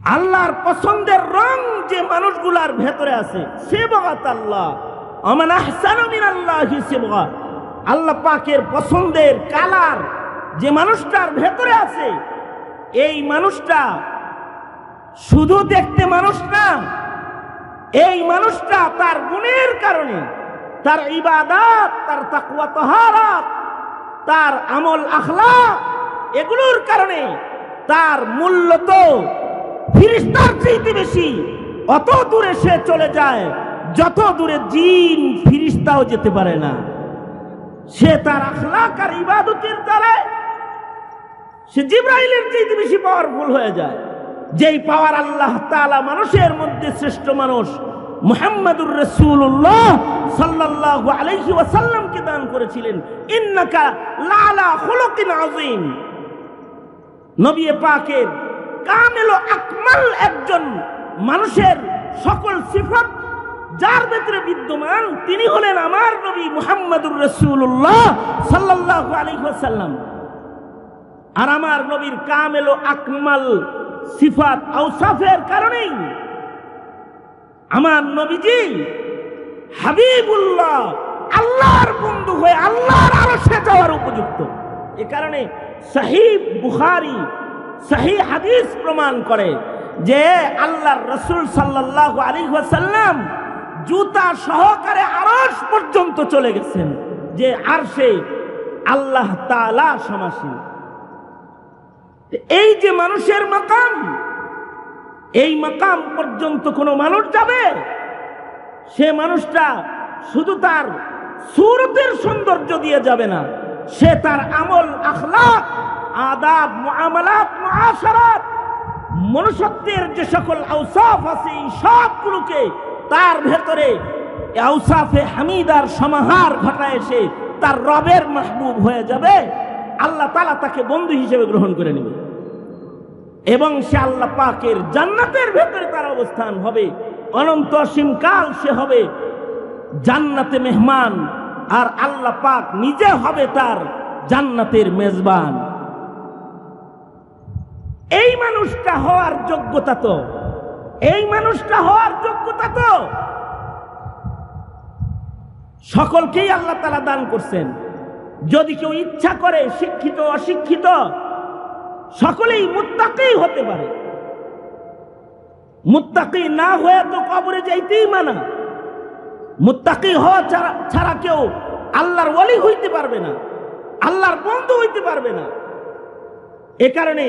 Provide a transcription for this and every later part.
আল্লাহর পছন্দের রং যে মানুষগুলার ভেতরে আছে, সিবগাত আল্লাহ, আমান আহসানু মিনাল্লাহি সিবগা, আল্লাহ পাকের পছন্দের কালার যে মানুষটার ভেতরে আছে, এই মানুষটা শুধু দেখতে মানুষ না, এই মানুষটা তার গুণের কারণে, তার ইবাদত, তার তাকওয়া তাহারাত, তার আমল আখলাক, এগুলোর কারণে তার মূল্য তো ফিরিস্তার চাইতে বেশি। অত দূরে সে চলে যায় যত দূরে জিন ফিরিস্তাও যেতে পারে না। সে তার আখলাক আর ইবাদতের দ্বারা সে জিবরাইলের চাইতে বেশি পাওয়ারফুল হয়ে যায়। যেই পাওয়ার আল্লাহ তাআলা মানুষের মধ্যে শ্রেষ্ঠ মানুষ মুহাম্মদুর রাসূলুল্লাহ সাল্লাল্লাহু আলাইহি ওয়াসাল্লামকে দান করেছিলেন। ইন্নাকা লাআলা খুলুকিন আযীম, নবী পাকের কামিল ও আকমাল একজন মানুষের সকল সিফাত যার ভেতরে বিদ্যমান, তিনি হলেন আমার নবী মুহাম্মদুর রাসূলুল্লাহ সাল্লাল্লাহু আলাইহি ওয়াসাল্লাম। আর আমার নবীর কামিল ও আকমাল সিফাত আওসাফের কারণেই আমার নবীজি হাবিবুল্লাহ, আল্লাহর বন্ধু হয়ে আল্লাহর আরশে যাওয়ার উপযুক্ত। এ কারণে সহিহ বুখারী, সহিহ হাদিস প্রমাণ করে যে আল্লাহর রাসূল সাল্লাল্লাহু আলাইহি ওয়াসাল্লাম জুতা সহকারে আরশ পর্যন্ত চলে গেছেন, যে আরশে আল্লাহ তাআলা সমাসীন। এই যে মানুষের মাকাম, এই মাকাম পর্যন্ত কোনো মানুষ যাবে, সে মানুষটা শুধু তার সূরতের সৌন্দর্য দিয়ে যাবে না, সে তার আমল আখলাক, আদাব, মুআমালাত, মুআশারাত, মনুষ্যত্বের যে সকল আওসাফ আছে, এই সবগুলোকে তার ভেতরে আওসাফে হামিদার সমাহার ঘটায় সে তার রবের মাহবুব হয়ে যাবে। আল্লাহ তাআলা তাকে বন্ধু হিসেবে গ্রহণ করে নেবে এবং সে আল্লাহ পাকের জান্নাতের ভেতরে তার অবস্থান হবে। অনন্ত অসীমকাল সে হবে জান্নাতে মেহমান, আর আল্লাহ পাক নিজে হবে তার জান্নাতের মেজবান। এই মানুষটা হওয়ার যোগ্যতা তো, এই মানুষটা হওয়ার যোগ্যতা তো সকলকেই আল্লাহ তাআলা দান করছেন। যদি কেউ ইচ্ছা করে, শিক্ষিত অশিক্ষিত সকলেই মুত্তাকি হতে পারে। মুত্তাকি না হয়ে তো কবরে যাইতেই মানা। মুত্তাকি হওয়া ছাড়া কেউ আল্লাহর ওলি হইতে পারবে না, আল্লাহর বন্ধু হইতে পারবে না। এ কারণে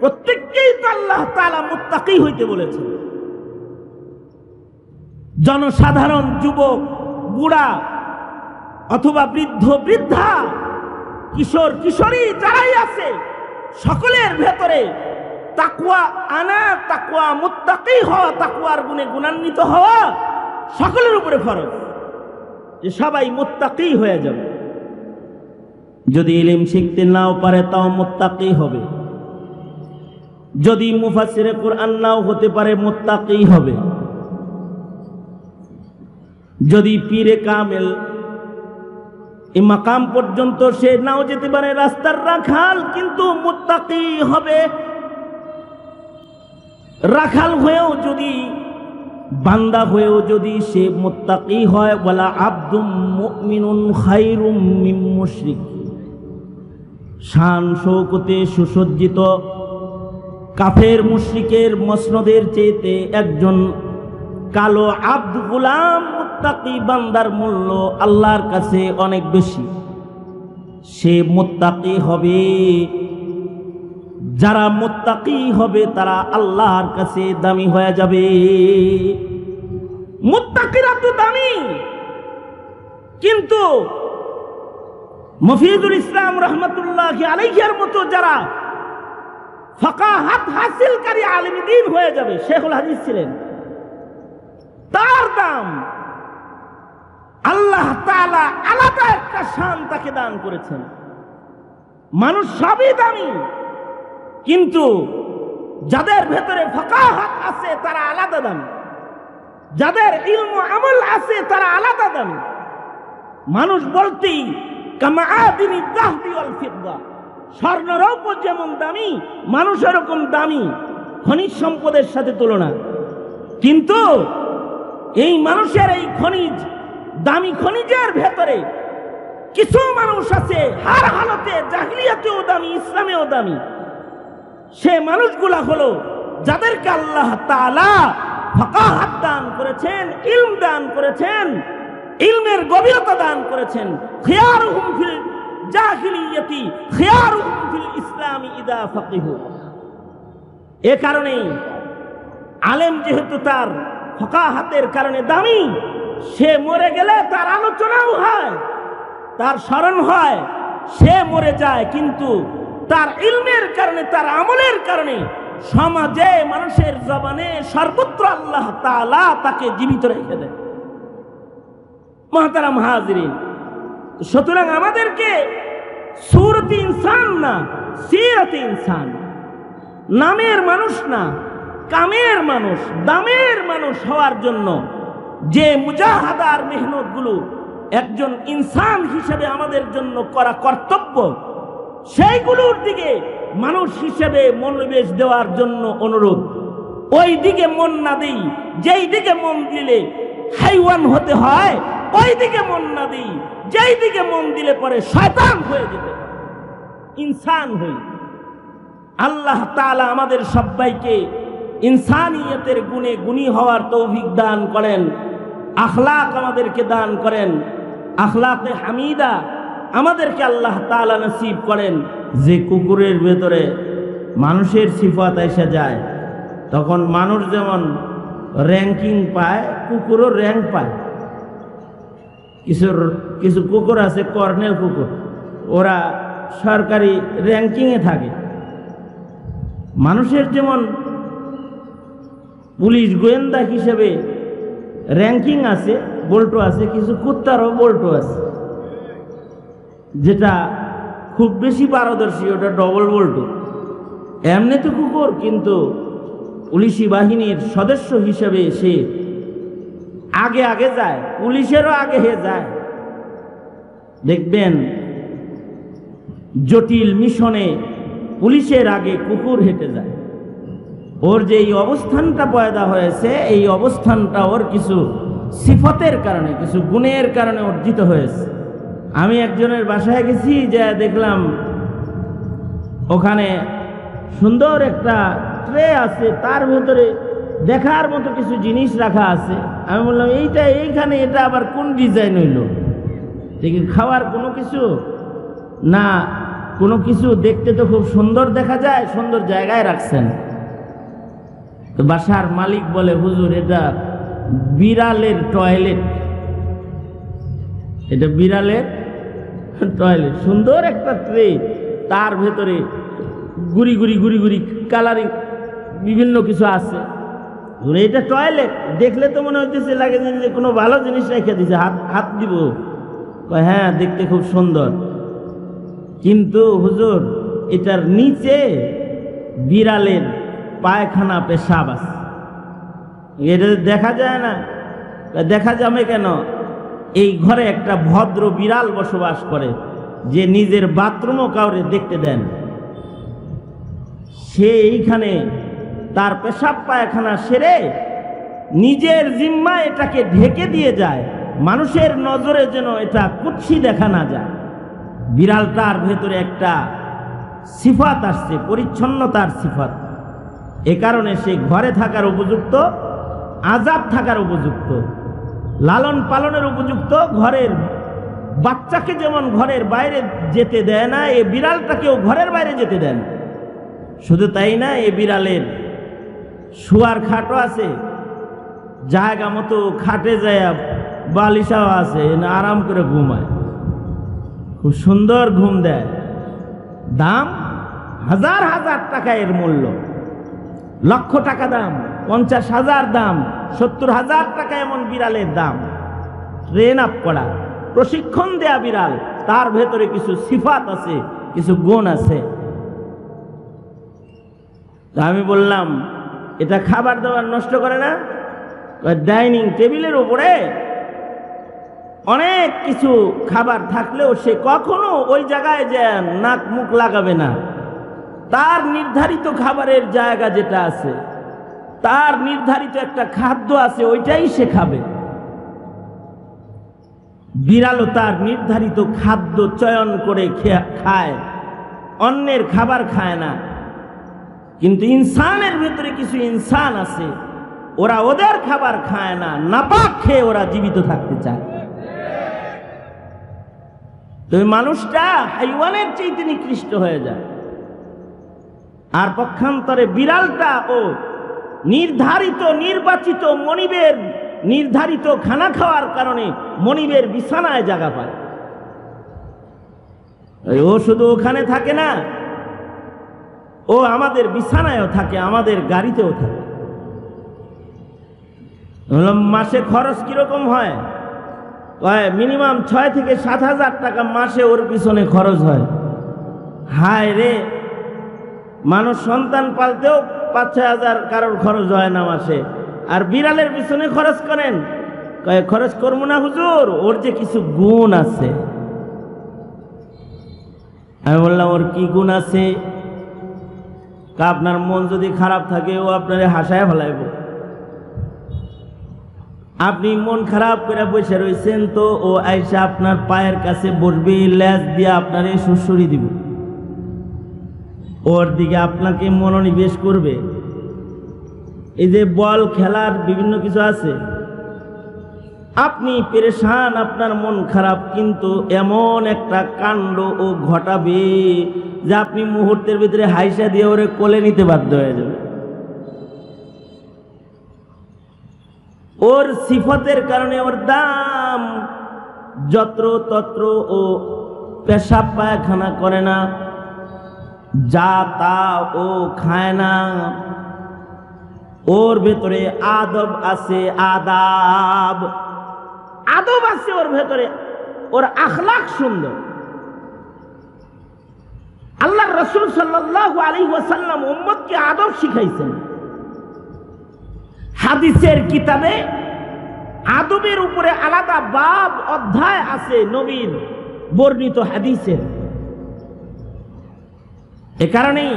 প্রত্যেককেই তো আল্লাহ তাআলা মুত্তাকি হইতে বলেছেন। জনসাধারণ, যুবক, বুড়া অথবা বৃদ্ধ, বৃদ্ধা, কিশোর, কিশোরী যারাই আছে, সকলের ভেতরে তাকওয়া আনা, তাকওয়া, মুত্তাকি হওয়া, তাকওয়ার গুণে গুণান্বিত হওয়া সকলের উপরে ফরজ, যে সবাই মুত্তাকি হয়ে যাবে। যদি ইলম শিখতে নাও পারে তাও মুত্তাকি হবে, যদি মুফাসসিরে কুরআন নাও হতে পারে মুত্তাকি হবে, যদি পীরে কামেল এই মাকাম পর্যন্ত সে নাও যেতে পারে, রাস্তার রাখাল, কিন্তু মুত্তাকি হবে। রাখাল হয়েও যদি, বান্দা হয়েও যদি সে মুত্তাকি হয়, ওয়ালা আবদুম মুমিনুন খায়রুম মিন মুশরিক, শান শৌকতে সুসজ্জিত কাফের মুশরিকের মসনদের চেয়ে একজন কালো আব্দ গোলাম মুত্তাকি বান্দার মূল্য আল্লাহর কাছে অনেক বেশি। সে মুত্তাকি হবে। যারা মুত্তাকি হবে তারা আল্লাহর কাছে দামি হয়ে যাবে। মুত্তাকিরা তো দামি, কিন্তু মুফিদুল ইসলাম রহমতুল্লাহি আলাইহির মতো যারা ফাকাহাত হাসিলকারী আলেম দ্বীন হয়ে যাবে, শেখুল হাদিস ছিলেন, তার দাম আল্লাহ তাআলা আলাদা একটা শান তাকে দান করেছেন। মানুষ সবই দামি, কিন্তু যাদের ভেতরে ফাকাহাত আছে তারা আলাদা দামি, যাদের ইলম আমল আছে তারা আলাদা দামি। মানুষ বলতেই কামাআদিনি যাহবি ওয়াল ফিদ্দা, স্বর্ণ রৌপ্য যেমন দামি, মানুষ এরকম দামি। খনিজ সম্পদের সাথে তুলনা। কিন্তু এই মানুষের এই খনিজ, দামি খনিজের ভেতরে কিছু মানুষ আছে হার হালতে, জাহিলিয়াতেও দামি, ইসলামেও দামি। সে মানুষগুলা হলো যাদেরকে আল্লাহ তাআলা ফাকাহাত দান করেছেন, ইলম দান করেছেন, ইলমের গভীরতা দান করেছেন। খিয়ারুহুম ফিল জাহিলিয়াতি খিয়ারুহুম ফিল ইসলামি ইদা ফাকিহু। এ কারণেই আলেম যেহেতু তার ফাকাহাতের কারণে দামি, সে মরে গেলে তার আলোচনাও হয়, তার স্মরণ হয়। সে মরে যায় কিন্তু তার ইলমের কারণে, তার আমলের কারণে সমাজে, মানুষের জবানে সর্বত্র আল্লাহ তাআলা তাকে জীবিত রেখে দেয়। মুহতারাম হাজিরিন, সুতরাং আমাদেরকে সূরতে ইনসান না, সিরাতে ইনসান, নামের মানুষ না, কামের মানুষ, দামের মানুষ হওয়ার জন্য যে মুজাহাদার মেহনতগুলো একজন ইনসান হিসেবে আমাদের জন্য করা কর্তব্য, সেইগুলোর দিকে মানুষ হিসেবে মনোনিবেশ দেওয়ার জন্য অনুরোধ। ওই দিকে মন না দেই, যেই দিকে মন দিলে হাইওয়ান হতে হয়, ওই দিকে মন না দিই, যেই দিকে মন দিলে পরে শয়তান হয়ে যেতে, ইনসান হই। আল্লাহ তাআলা আমাদের সবাইকে ইনসানিয়তের গুণে গুণী হওয়ার তৌফিক দান করেন, আখলাক আমাদেরকে দান করেন, আখলাকে হামিদা আমাদেরকে আল্লাহ তাআলা নসিব করেন। যে কুকুরের ভেতরে মানুষের সিফাত এসে যায়, তখন মানুষ যেমন র্যাঙ্কিং পায়, কুকুরও র্যাঙ্ক পায়। কিছু কুকুর আছে কর্নেল কুকুর, ওরা সরকারি র্যাঙ্কিংয়ে থাকে। মানুষের যেমন পুলিশ গোয়েন্দা হিসেবে র্যাঙ্কিং আছে, বল্টু আছে, কিছু কুত্তারও বল্টু আছে, যেটা খুব বেশি পারদর্শী, ওটা ডবল বল্টু। এমনি তো কুকুর, কিন্তু পুলিশি বাহিনীর সদস্য হিসেবে সে আগে আগে যায়, পুলিশেরও আগে হে যায়। দেখবেন জটিল মিশনে পুলিশের আগে কুকুর হেঁটে যায়। ওর যে এই অবস্থানটা পয়দা হয়েছে, এই অবস্থানটা ওর কিছু সিফতের কারণে, কিছু গুণের কারণে অর্জিত হয়েছে। আমি একজনের বাসায় গেছি, যে দেখলাম ওখানে সুন্দর একটা ট্রে আছে, তার ভেতরে দেখার মতো কিছু জিনিস রাখা আছে। আমি বললাম এইখানে এটা আবার কোন ডিজাইন হইল? দেখি খাওয়ার কোনো কিছু না, কোনো কিছু দেখতে তো খুব সুন্দর দেখা যায়, সুন্দর জায়গায় রাখছেন। তো বাসার মালিক বলে, হুজুর এটা বিড়ালের টয়লেট, এটা বিড়ালের টয়লেট। সুন্দর একটা ট্রে, তার ভেতরে গুড়ি গুড়ি গুড়ি গুড়ি কালারিং বিভিন্ন কিছু আছে। এটা টয়লেট, দেখলে তো মনে হচ্ছে লাগে যে কোনো ভালো জিনিস রেখে দিছে, হাত দিব। হ্যাঁ, দেখতে খুব সুন্দর, কিন্তু হুজুর এটার নিচে বিড়ালের পায়খানা পেশাব আছে। এটা দেখা যায় না? দেখা যাবে কেন? এই ঘরে একটা ভদ্র বিড়াল বসবাস করে, যে নিজের বাথরুমও কাউরে দেখতে দেন। সে এইখানে তার পেশাব পায়খানা সেরে নিজের জিম্মায় এটাকে ঢেকে দিয়ে যায়, মানুষের নজরে যেন এটা কুৎসি দেখা না যায়। বিড়ালটার ভেতরে একটা সিফাত আসছে, পরিচ্ছন্নতার সিফাত। এ কারণে সে ঘরে থাকার উপযুক্ত, আজাদ থাকার উপযুক্ত, লালন পালনের উপযুক্ত। ঘরের বাচ্চাকে যেমন ঘরের বাইরে যেতে দেয় না, এ বিড়ালটাকেও ঘরের বাইরে যেতে দেন। শুধু তাই না, এ বিড়ালের শোয়ার খাটও আছে, জায়গা মতো খাটে যায়, বালিশাও আছে, আরাম করে ঘুমায়, খুব সুন্দর ঘুম দেয়। দাম হাজার হাজার টাকা, এর মূল্য লক্ষ টাকা দাম, 50,000 দাম, 70,000 টাকা এমন বিড়ালের দাম। ট্রেন আপ করা, প্রশিক্ষণ দেয়া বিড়াল, তার ভেতরে কিছু সিফাত আছে, কিছু গুণ আছে। আমি বললাম, এটা খাবার দাবার নষ্ট করে না? ডাইনিং টেবিলের উপরে অনেক কিছু খাবার থাকলেও সে কখনো ওই জায়গায় যে নাক মুখ লাগাবে না। তার নির্ধারিত খাবারের জায়গা যেটা আছে, তার নির্ধারিত একটা খাদ্য আছে, ওইটাই সে খাবে। বিড়ালও তার নির্ধারিত খাদ্য চয়ন করে খায়, অন্যের খাবার খায় না। কিন্তু ইনসানের ভেতরে কিছু ইনসান আছে, ওরা ওদের খাবার খায় না, নাপাক খেয়ে ওরা জীবিত থাকতে চায়। তো মানুষটা হাইওয়ানের চেয়ে নিকৃষ্ট হয়ে যায়। আর পক্ষান্তরে বিড়ালটা ও নির্ধারিত নির্বাচিত মনিবের নির্ধারিত খানা খাওয়ার কারণে মনিবের বিছানায় জায়গা পায়। ও শুধু ওখানে থাকে না, ও আমাদের বিছানায়ও থাকে, আমাদের গাড়িতেও থাকে। মাসে খরচ কিরকম হয়? মিনিমাম 6 থেকে 7,000 টাকা মাসে ওর পিছনে খরচ হয়। হায় রে, মানুষ সন্তান পালতেও 5-6 হাজার কারোর খরচ হয় না মাসে, আর বিড়ালের পিছনে খরচ করেন? খরচ করবো না হুজুর, ওর যে কিছু গুণ আছে। আমি বললাম, ওর কি গুণ আছে? আপনার মন যদি খারাপ থাকে ও আপনারে হাসায় ফেলাইব। আপনি মন খারাপ করে বসে রয়েছেন, তো ও আইসা আপনার পায়ের কাছে বসবে, লেজ দিয়ে আপনারে সুড়সুড়ি দিব, ওর দিকে আপনাকে মনোনিবেশ করবে। এই যে বল খেলার বিভিন্ন কিছু আছে, আপনি পেরেশান, আপনার মন খারাপ, কিন্তু এমন একটা কাণ্ড ও ঘটাবে যে আপনি মুহূর্তের ভিতরে হাইসা দিয়ে ওরে কোলে নিতে বাধ্য হয়ে যাবে। ওর সিফতের কারণে ওর দাম। যত্র তত্র ও পেশাব পায়খানা করে না, যা তা ও খায় না। ওর ভেতরে আদব আছে, আদাব আদব আছে ওর ভেতরে, ওর আখলাক সুন্দর। আল্লাহর রাসূল সাল্লাল্লাহু আলাইহি ওয়াসাল্লাম উম্মতকে আদব শিখাইছেন। হাদিসের কিতাবে আদবের উপরে আলাদা বাব অধ্যায় আছে নবীর বর্ণিত হাদিসের। এ কারণেই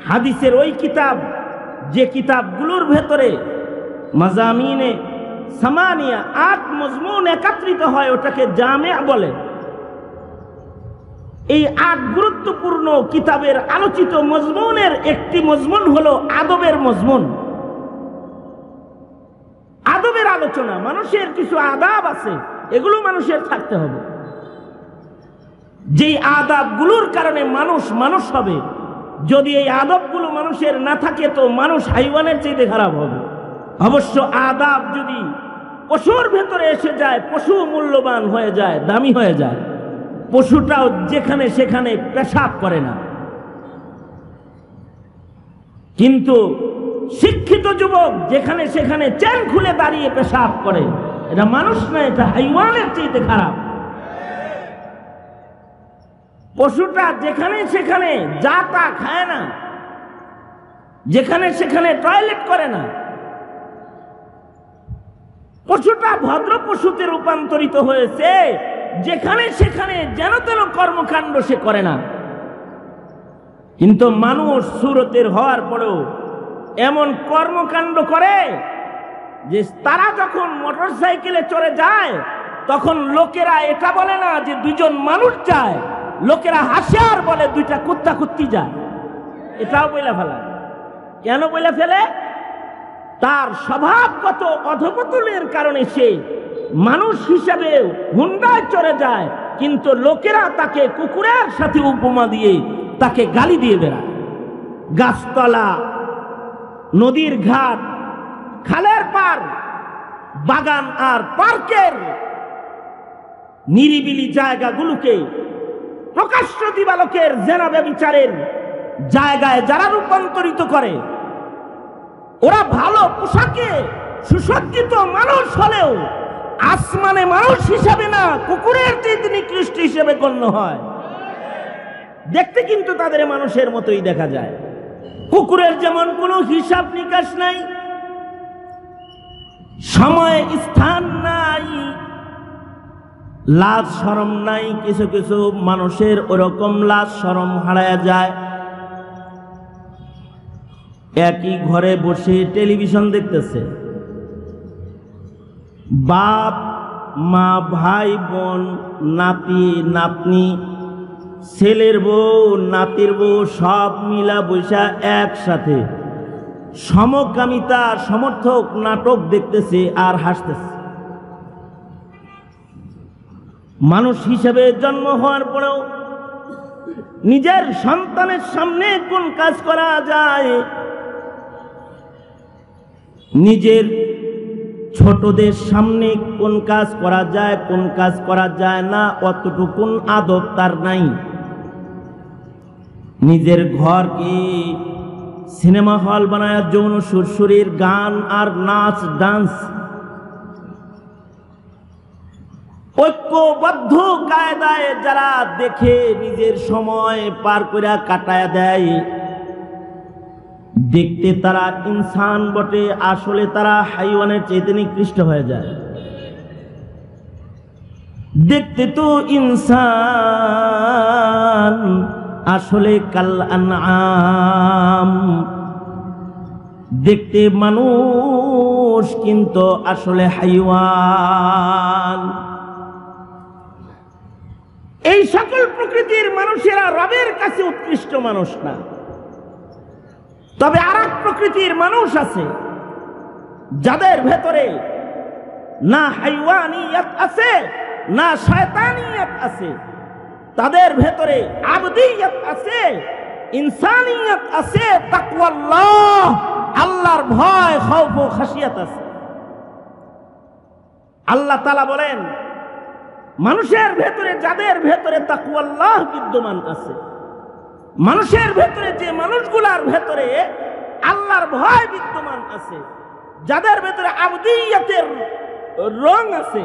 হাদিসের ওই কিতাব, যে কিতাবগুলোর ভেতরে মাজামিনে সামানিয়া 8 মজমুন একত্রিত হয়, ওটাকে জামে বলে। এই 8 গুরুত্বপূর্ণ কিতাবের আলোচিত মজমুনের একটি মজমুন হলো আদবের মজমুন। আদবের আলোচনা, মানুষের কিছু আদাব আছে, এগুলো মানুষের থাকতে হবে। যেই আদাবগুলোর কারণে মানুষ মানুষ হবে। যদি এই আদবগুলো মানুষের না থাকে, তো মানুষ হাইওয়ানের চাইতে খারাপ হবে। অবশ্য আদাব যদি পশুর ভেতরে এসে যায়, পশু মূল্যবান হয়ে যায়, দামি হয়ে যায়। পশুটাও যেখানে সেখানে পেশাব করে না, কিন্তু শিক্ষিত যুবক যেখানে সেখানে চেন খুলে দাঁড়িয়ে পেশাব করে, এটা মানুষ না, এটা হাইওয়ানের চাইতে খারাপ। পশুটা যেখানে সেখানে যা তা খায় না, যেখানে সেখানে টয়লেট করে না। পশুটা ভদ্র পশুতে রূপান্তরিত হয়েছে, যেখানে সেখানে যেন তেন কর্মকাণ্ড সে করে না। কিন্তু মানুষ সুরতের হওয়ার পরেও এমন কর্মকাণ্ড করে যে তারা যখন মোটর সাইকেলে চড়ে যায়, তখন লোকেরা এটা বলে না যে 2 জন মানুষ যায়, লোকেরা হাসে আর বলে 2টা কুত্তা কুত্তি যায়। এটাও বলে ফেলা। কেন বলে ফেলে? তার স্বভাবগত অধপতনের কারণে সে মানুষ হিসাবে হুন্ডায় চড়ে যায়, কিন্তু লোকেরা তাকে কুকুরের সাথে উপমা দিয়ে তাকে গালি দিয়ে বেড়ায়। গাছতলা, নদীর ঘাট, খালের পার, বাগান আর পার্কের নিরিবিলি জায়গাগুলোকে প্রকাশ্য দিবালোকের জেনা ব্যভিচারের জায়গায় যারা রূপান্তরিত করে, ওরা ভালো পোশাকে সুসজ্জিত মানুষ হলেও আসমানে মানুষ হিসাবে না, কুকুরের চেয়ে নিকৃষ্ট হিসেবে গণ্য হয়। দেখতে কিন্তু তাদের মানুষের মতোই দেখা যায়। কুকুরের যেমন কোনো হিসাব নিকাশ নাই, সময় স্থান নাই, লাজ শরম নাই। কিছু কিছু মানুষের ওরকম লাজ শরম হারায়া যায়। একই ঘরে বসে টেলিভিশন দেখতেছে, বাপ মা ভাই বোন নাতি নাতনি ছেলের বউ নাতির বউ সব মিলা বৈশা একসাথে সমকামিতা সমর্থক নাটক দেখতেছে আর হাসতেছে। মানুষ হিসেবে জন্ম হওয়ার পরেও নিজের সন্তানের সামনে কোন কাজ করা যায়, নিজের ছোটদের সামনে কোন কাজ করা যায় কোন কাজ করা যায় না অতটুকুন আদব তার নাই। নিজের ঘরকে সিনেমা হল বানায় যৌন সুরসুরির গান আর নাচ ডান্স ঐক্যবদ্ধ কায়দায় যারা দেখে নিজের সময় পার করে কাটায় দেয়, দেখতে তারা ইনসান বটে, আসলে তারা হাইওয়ানের চাইতে নিকৃষ্ট হয়ে যায়। দেখতে তো ইনসান, আসলে কাল আনআম। দেখতে মানুষ কিন্তু আসলে হাইওয়ান। এই সকল প্রকৃতির মানুষেরা রবের কাছে উৎকৃষ্ট মানুষ না। তবে আর এক প্রকৃতির মানুষ আছে যাদের ভেতরে না হাইওয়ানিয়ত আছে না শয়তানিয়ত আছে, তাদের ভেতরে আবদিয়ত আছে, ইনসানিয়ত আছে, তাকওয়াল্লাহ আল্লাহর ভয় খৌফ ও খাশিয়াত আছে। আল্লাহ তাআলা বলেন মানুষের ভেতরে যাদের ভেতরে তাকওয়াল্লাহ বিদ্যমান আছে, মানুষের ভেতরে যে মানুষগুলার ভেতরে আল্লাহর ভয় বিদ্যমান আছে, যাদের ভেতরে আবদিয়তের রং আছে,